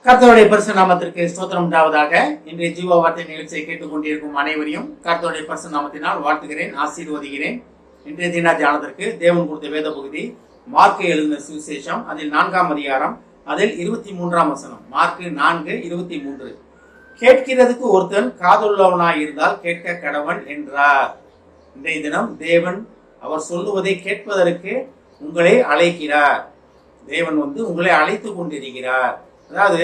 கர்த்தருடைய பரிசு நாமத்திற்கு ஸ்தோத்திரம் உண்டாவதாக. இன்றைய ஜீவ வார்த்தை நிகழ்ச்சியை கேட்டுக்கொண்டிருக்கும் அனைவரையும் கர்த்தருடைய பரிசு நாமத்தினால் வாழ்த்துகிறேன், ஆசீர்வதிக்கிறேன். இன்றைய தின தியானத்திற்கு தேவன் கொடுத்த வேத பகுதி மார்க்கு எழுதின சுவிசேஷம், அதில் 4ஆம் அதிகாரம், அதில் 23ஆம் வசனம். மார்க்கு 4:23. கேட்கிறதுக்கு ஒருத்தன் காதுள்ளவனாய் இருந்தால் கேட்க கடவன் என்றார். இன்றைய தினம் தேவன் அவர் சொல்லுவதை கேட்பதற்கு உங்களை அழைக்கிறார். தேவன் உங்களை அழைத்து கொண்டிருக்கிறார். அதாவது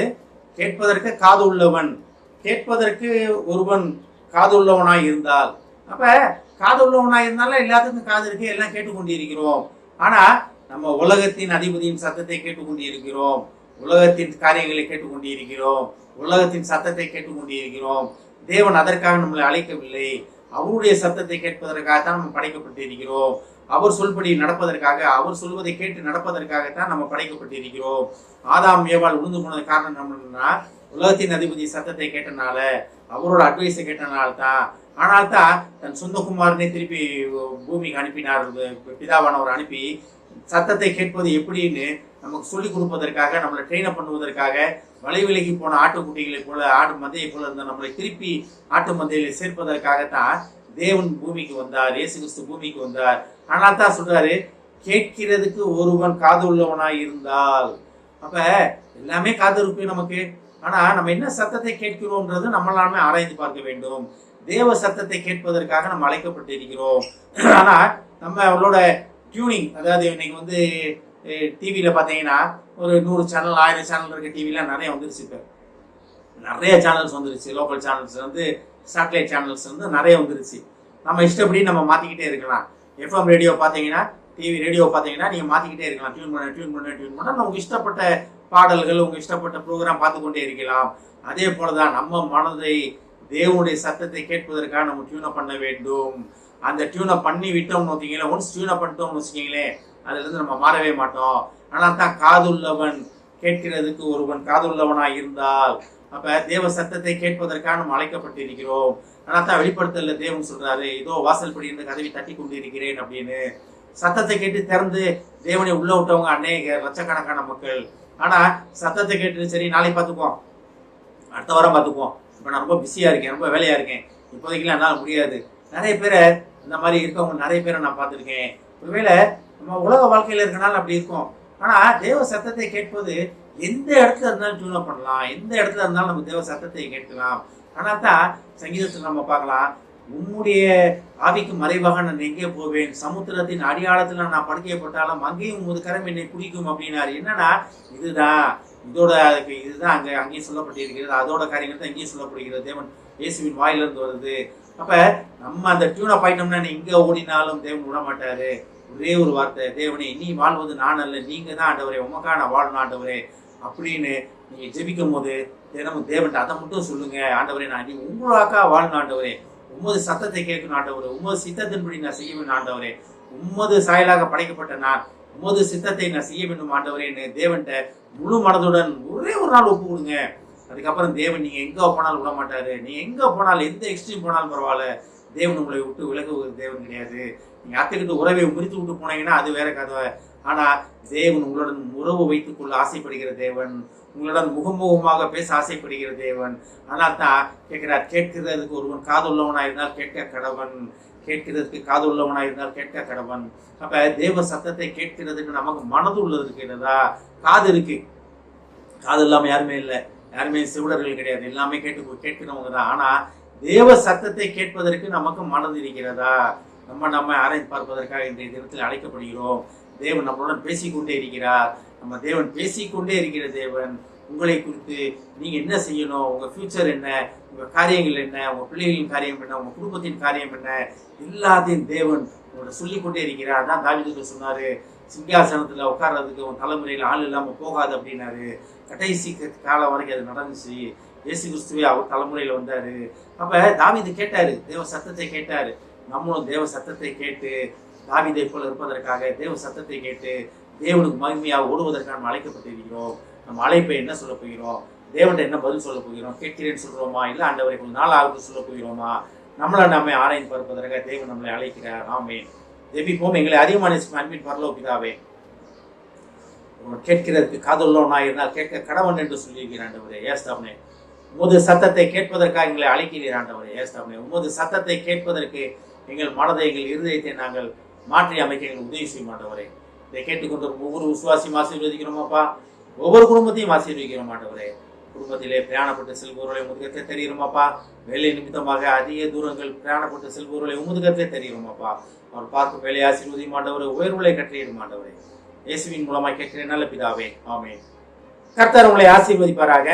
கேட்பதற்கு காது உள்ளவன், கேட்பதற்கு ஒருவன் காது உள்ளவனாய் இருந்தால், அப்ப காது உள்ளவனாய் இருந்தாலும் எல்லாத்துக்கும் காது இருக்கு, எல்லாம் கேட்டுக்கொண்டிருக்கிறோம். ஆனா நம்ம உலகத்தின் அதிபதியின் சத்தத்தை கேட்டுக்கொண்டிருக்கிறோம், உலகத்தின் காரியங்களை கேட்டுக்கொண்டிருக்கிறோம், உலகத்தின் சத்தத்தை கேட்டுக்கொண்டிருக்கிறோம். தேவன் அதற்காக நம்மளை அழைக்கவில்லை. அவருடைய சத்தத்தை கேட்பதற்காகத்தான் நம்ம படைக்கப்பட்டிருக்கிறோம். அவர் சொல்படி நடப்பதற்காக, அவர் சொல்வதை கேட்டு நடப்பதற்காகத்தான் நம்ம படைக்கப்பட்டிருக்கிறோம். ஆதாம் ஏவாள் உழுந்து போனது காரணம் என்னன்னா, உலகத்தின் அதிபதி சத்தத்தை கேட்டனால, அவரோட அட்வைஸை கேட்டனால தான். ஆனால் தான் தன் சொந்த குமாரனை திருப்பி பூமிக்கு அனுப்பினார். பிதாவானவர் அனுப்பி சத்தத்தை கேட்பது எப்படின்னு நமக்கு சொல்லிக் கொடுப்பதற்காக, நம்மளை ட்ரெயின் பண்ணுவதற்காக, வலைவிலகி போன ஆட்டுக்குட்டிகளை போல, ஆடு மந்தையை போல இருந்த நம்மளை திருப்பி ஆட்டு மந்தையில சேர்ப்பதற்காகத்தான் தேவன் பூமிக்கு வந்தார், இயேசு கிறிஸ்து பூமிக்கு வந்தார். ஆனால் தான் சொல்றாரு, கேட்கிறதுக்கு ஒருவன் காது உள்ளவனாய் இருந்தால். அப்ப எல்லாமே காது இருக்கு நமக்கு. ஆனா நம்ம என்ன சத்தத்தை கேட்கிறோம்ன்றது நம்மளாலுமே ஆராய்ந்து பார்க்க வேண்டும். தேவ சத்தத்தை கேட்பதற்காக நம்ம அழைக்கப்பட்டிருக்கிறோம். ஆனா நம்ம அவளோட டியூனிங், அதாவது இன்னைக்கு டிவியில பாத்தீங்கன்னா ஒரு 100 சேனல் 1000 சேனல் இருக்க டிவிலாம் நிறைய வந்துருச்சு. இப்போ நிறைய சேனல்ஸ் வந்துருச்சு. லோக்கல் சேனல்ஸ் சேட்டலைட் சேனல்ஸ் நிறைய வந்துருச்சு. நம்ம இஷ்டப்படி நம்ம மாத்திக்கிட்டே இருக்கலாம். எஃப்எம் ரேடியோ பார்த்தீங்கன்னா, டிவி ரேடியோ பார்த்தீங்கன்னா நீங்க மாத்திக்கிட்டே இருக்கலாம். டியூன் பண்ண உங்க இஷ்டப்பட்ட பாடல்கள், உங்க இஷ்டப்பட்ட ப்ரோக்ராம் பார்த்து கொண்டே இருக்கலாம். அதே போலதான் நம்ம மனதை தேவனுடைய சத்தத்தை கேட்பதற்காக நம்ம டியூனை பண்ண வேண்டும். அந்த டியூனை பண்ணி விட்டோம்னு வச்சுக்கீங்களேன், ஒன்ஸ் டியூனை பண்ணிட்டோம்னு வச்சுக்கீங்களேன், அதுல இருந்து நம்ம மாறவே மாட்டோம். ஆனால் தான் காதுள்ளவன், கேட்கிறதுக்கு ஒருவன் காதுள்ளவனாய் இருந்தால். அப்ப தேவ சத்தத்தை கேட்பதற்காக நம்ம அழைக்கப்பட்டிருக்கிறோம். ஆனால் தான் வெளிப்படுத்தல தேவன் சொல்றாரு, இதோ வாசல் படி இருந்து கதவை தட்டி கொண்டு இருக்கிறேன் அப்படின்னு. சத்தத்தை கேட்டு திறந்து தேவனை உள்ள விட்டவங்க அநேக லட்சக்கணக்கான மக்கள். ஆனா சத்தத்தை கேட்டு சரி நாளை பார்த்துக்குவோம், அடுத்த வாரம் பார்த்துக்குவோம், இப்ப நான் ரொம்ப பிஸியா இருக்கேன், ரொம்ப வேலையா இருக்கேன், இப்போதைக்கு என்னால் முடியாது. நிறைய பேரை இந்த மாதிரி இருக்கவங்க நிறைய பேரை நான் பார்த்துருக்கேன். ஒருவேளை நம்ம உலக வாழ்க்கையில இருக்கனால அப்படி இருக்கும். ஆனா தேவ சத்தத்தை கேட்பது எந்த இடத்துல இருந்தாலும் டியூன் பண்ணலாம், எந்த இடத்துல இருந்தாலும் நம்ம தேவ சத்தத்தை கேட்கலாம். ஆனால் தான் சங்கீதத்தில் நம்ம பார்க்கலாம், உம்முடைய ஆவிக்கு மறைவாக நான் எங்கே போவேன், சமுத்திரத்தின் அடியாளத்தில் நான் படுக்கையப்பட்டாலும் அங்கேயும் உமது கரம் என்னை குடிக்கும் அப்படின்னாரு. என்னன்னா இதுதான் இதுதான் அங்கேயும் சொல்லப்பட்டிருக்கிறது, அதோட காரியங்கள் தான் இங்கேயும் சொல்லப்படுகிறது. தேவன் இயேசுவின் வாயிலிருந்து வருது. அப்ப நம்ம அந்த டியூனை பாயிட்டோம்னா எங்க ஓடினாலும் தேவன் விட மாட்டாரு. ஒரே ஒரு வார்த்தை, தேவனே நீ வாழ்வது நான் அல்ல, நீங்க தான் ஆண்டவரே, உமக்கான வாழணும் ஆண்டவரே அப்படின்னு நீங்க ஜெபிக்கும் போது தினமும் தேவன்ட்ட அதை மட்டும் சொல்லுங்க. ஆண்டவரே நான் நீ உங்களுக்காக வாழணும் ஆண்டவரே, உமது சத்தத்தை கேட்கணும் ஆண்டவரே, உமது சித்தத்தின்படி நான் செய்ய வேண்டும் ஆண்டவரே, உமது சாயலாக படைக்கப்பட்ட நான் உமது சித்தத்தை நான் செய்ய வேண்டும் ஆண்டவரேன்னு தேவன்ட்ட முழு மனதுடன் ஒரே ஒரு நாள் ஒப்பு கொடுங்க. அதுக்கப்புறம் தேவன் நீங்க எங்க போனாலும் விட மாட்டாரு. நீ எங்க போனாலும், எந்த எக்ஸ்ட்ரீம் போனாலும் பரவாயில்ல, தேவன் உங்களை விட்டு விலகுவது தேவன் கிடையாது. நீங்க அத்துக்கிட்டு உறவை முறித்து விட்டு போனீங்கன்னா அது வேற கதை. ஆனா தேவன் உங்களுடன் உறவு வைத்துக் கொள்ள ஆசைப்படுகிற தேவன், உங்களுடன் முகமுகமாக பேச ஆசைப்படுகிற தேவன். ஆனால் தான் கேட்கிறார், கேட்கிறதுக்கு ஒருவன் காது உள்ளவனாய் இருந்தால் கேட்க கடவன், கேட்கிறதுக்கு காது உள்ளவனாய் இருந்தால் கேட்க கடவன். அப்ப தேவ சத்தத்தை கேட்கிறதுக்கு நமக்கு மனது உள்ளது இருக்கிறதா? காது இருக்கு, காது இல்லாம யாருமே இல்லை, யாருமே சிவுடர்கள் கிடையாது, எல்லாமே கேட்கிறவங்க தான். ஆனா தேவ சத்தத்தை கேட்பதற்கு நமக்கு மனது இருக்கிறதா? நம்ம ஆராய்ந்து பார்ப்பதற்காக இன்றைய தினத்தில் அழைக்கப்படுகிறோம். தேவன் நம்மளுடன் பேசிக்கொண்டே இருக்கிறார். நம்ம தேவன் பேசிக்கொண்டே இருக்கிற தேவன். உங்களை குறித்து நீங்க என்ன செய்யணும், உங்க ஃபியூச்சர் என்ன, உங்க காரியங்கள் என்ன, உங்க பிள்ளைகளின் காரியம் என்ன, உங்க குடும்பத்தின் காரியம் என்ன, எல்லாத்தையும் தேவன் உங்களோட சொல்லிக்கொண்டே இருக்கிறார். தான் தாவீது சொன்னாரு, சிங்காசனத்துல உட்கார்றதுக்கு உன் தலைமுறையில் ஆள் இல்லாம போகாது அப்படின்னாரு. கடைசி காலம் வரைக்கும் அது நடந்துச்சு. இயேசு கிறிஸ்துவே அவர் தலைமுறையில வந்தாரு. அப்ப தாவீது கேட்டாரு, தேவ சத்தத்தை கேட்டாரு. நம்மளும் தேவ சத்தத்தை கேட்டு தாவீதை போல இருப்பதற்காக தேவ சத்தத்தை கேட்டு தேவனுக்கு மகிமையாக ஓடுவதற்காக நம்ம அழைக்கப்பட்டிருக்கிறோம். நம்ம அழைப்பை என்ன சொல்ல போகிறோம், தேவன்கிட்ட என்ன பதில் சொல்ல போகிறோம், கேட்கிறேன்னு சொல்றோமா, இல்லை ஆண்டவரை கொஞ்சம் நாள் ஆகுது சொல்ல போகிறோமா? நம்மளை நம்ம ஆராய்ந்து பார்ப்பதற்காக தேவன் நம்மளை அழைக்கிறார். ஆமென். ஜெபிப்போம். எங்களை அதிகமான அன்பின் பரலோக பிதாவே, கேட்கிறதுக்கு காதுள்ளவனாய் இருந்தால் கேட்க கடவன் என்று சொல்லியிருக்கிறேன் ஆண்டவரே. ஏஸ்தாப்னே உமது சத்தத்தை கேட்பதற்காக எங்களை அழைக்கிறீர் ஆண்டவரே. ஏஸ்தாப்னே உமது சத்தத்தை கேட்பதற்கு எங்கள் மனதை எங்கள் இருதயத்தை நாங்கள் மாற்றி அமைக்க எங்களுக்கு உதவி செய்யும் ஆண்டவரே. இதை கேட்டுக்கொண்டு ஒவ்வொரு விசுவாசியும் ஆசீர்வதிக்கிறோமாப்பா. ஒவ்வொரு குடும்பத்தையும் ஆசீர்வதிக்கிறோம் ஆண்டவரே. குடும்பத்திலே பிரயாணப்பட்டு செல்பவர்களை முதுகத்தை தெரிகிறோமாப்பா. வேலை நிமித்தமாக அதிக தூரங்கள் பிரயாணப்பட்டு செல்பவர்களை முதுகத்தை தெரிகிறோமாப்பா. அவர் பார்க்கும் வேலை ஆசீர்வதியும் ஆண்டவரே. உயர்வுகளை கட்டளையிடும் ஆண்டவரே. இயேசுவின் மூலமாக கேட்கிறேன் நல்ல பிதாவே, ஆமென். கர்த்தர் உங்களை ஆசீர்வதிப்பாராக.